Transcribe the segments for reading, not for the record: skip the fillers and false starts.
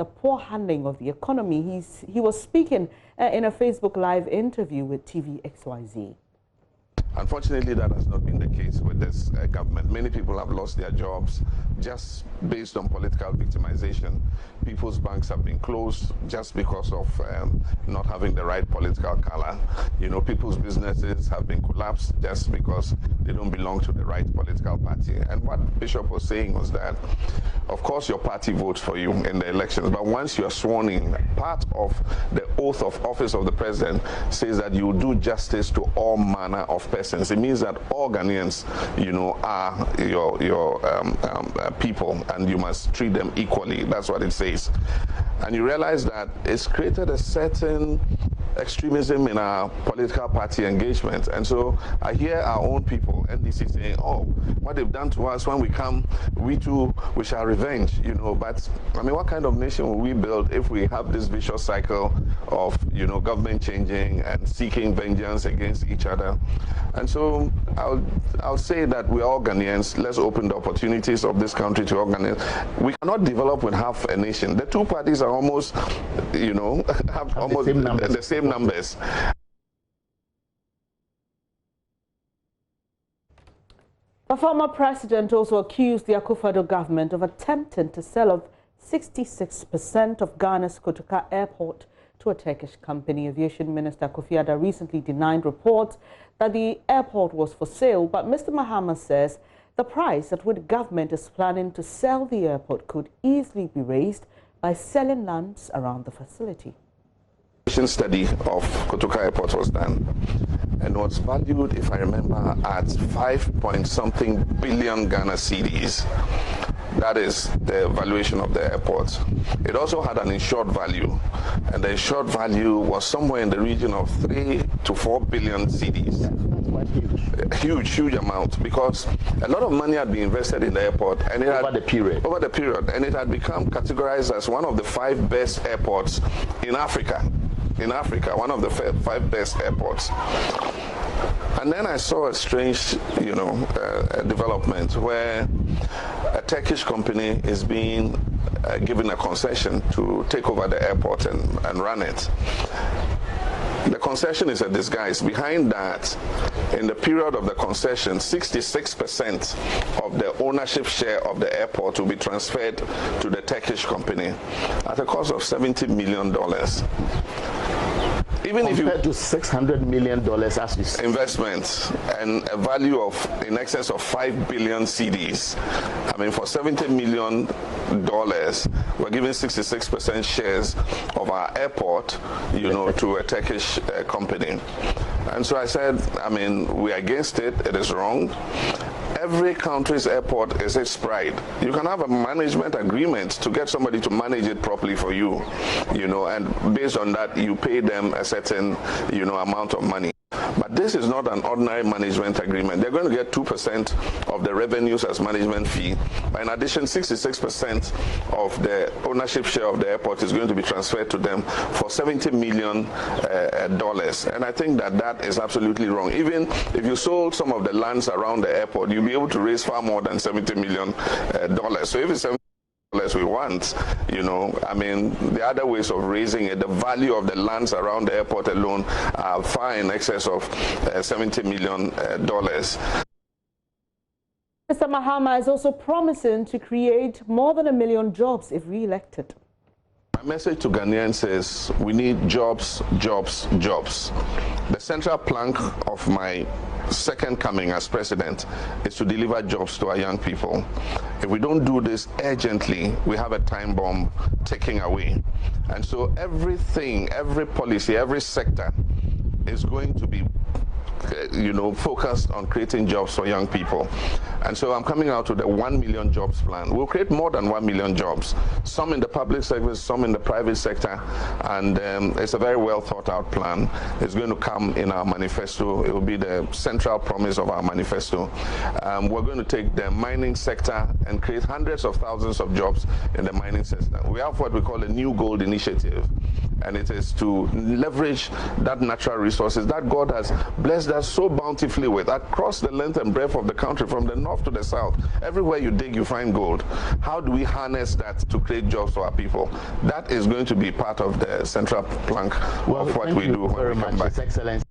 the poor handling of the economy. He was speaking in a Facebook Live interview with TV XYZ. Unfortunately, that has not been the case with this government. Many people have lost their jobs just based on political victimization. People's banks have been closed just because of not having the right political color. You know, people's businesses have been collapsed just because they don't belong to the right political party. And what Bishop was saying was that, of course, your party votes for you in the elections, but once you are sworn in, part of the oath of office of the president says that you do justice to all manner of persons. It means that all Ghanaians, you know, are your people, and you must treat them equally. That's what it says. And you realize that it's created a certain extremism in our political party engagement. And so I hear our own people, NDC, saying, oh, what they've done to us, when we come, we too, we shall revenge, you know. But I mean, what kind of nation will we build if we have this vicious cycle of, you know, government changing and seeking vengeance against each other? And so I'll say that we're all Ghanaians. Let's open the opportunities of this country to all Ghanaians. We cannot develop with half a nation. The two parties are almost, you know, have almost the same numbers. The former president also accused the Akufo-Addo government of attempting to sell off 66% of Ghana's Kotoka Airport to a Turkish company. Aviation Minister Kofi Adda recently denied reports that the airport was for sale, but Mr. Mahama says the price at which the government is planning to sell the airport could easily be raised by selling lands around the facility. Study of Kotoka Airport was done and was valued, if I remember, at 5-point-something billion Ghana cedis. That is the valuation of the airport. It also had an insured value, and the insured value was somewhere in the region of 3 to 4 billion cedis. That's quite huge. Huge amount, because a lot of money had been invested in the airport, and over the period, and it had become categorized as one of the 5 best airports in Africa. One of the 5 best airports. And then I saw a strange, you know, development where a Turkish company is being given a concession to take over the airport and run it. The concession is a disguise. Behind that, in the period of the concession, 66% of the ownership share of the airport will be transferred to the Turkish company at a cost of $70 million. Even compared to $600 million as we see. Investment and a value of in excess of 5 billion cedis. I mean, for $70 million, we're giving 66% shares of our airport, you know, to a Turkish company. And so I said, I mean, we're against it. It is wrong. Every country's airport is its pride. You can have a management agreement to get somebody to manage it properly for you, you know, and based on that, you pay them a certain, you know, amount of money. But this is not an ordinary management agreement. They're going to get 2% of the revenues as management fee. But in addition, 66% of the ownership share of the airport is going to be transferred to them for $70 million. And I think that that is absolutely wrong. Even if you sold some of the lands around the airport, you'll be able to raise far more than $70 million. So if it's we want, you know, I mean, the other ways of raising it, the value of the lands around the airport alone are far in excess of $70 million. Mr. Mahama is also promising to create more than 1 million jobs if re-elected. My message to Ghanaians is we need jobs, jobs, jobs. The central plank of my second coming as president is to deliver jobs to our young people. If we don't do this urgently, we have a time bomb ticking away. And so everything, every policy, every sector is going to be, you know, focused on creating jobs for young people. And so I'm coming out with a 1 million jobs plan. We'll create more than 1 million jobs, some in the public service, some in the private sector, and it's a very well thought out plan. It's going to come in our manifesto. It will be the central promise of our manifesto. We're going to take the mining sector and create hundreds of thousands of jobs in the mining sector. We have what we call a New Gold Initiative, and it is to leverage that natural resources that God has blessed blessed us so bountifully with across the length and breadth of the country, from the north to the south. Everywhere you dig, you find gold. How do we harness that to create jobs for our people? That is going to be part of the central plank of what we do when we come back. Excellent.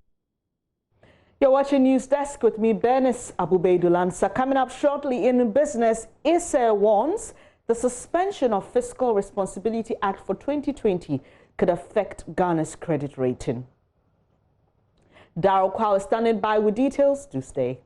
You're watching NewsDesk with me, Bernice Abubeidulansa. Coming up shortly in business, ISA warns the suspension of Fiscal Responsibility Act for 2020 could affect Ghana's credit rating. Darryl Kwao is standing by with details. Do stay.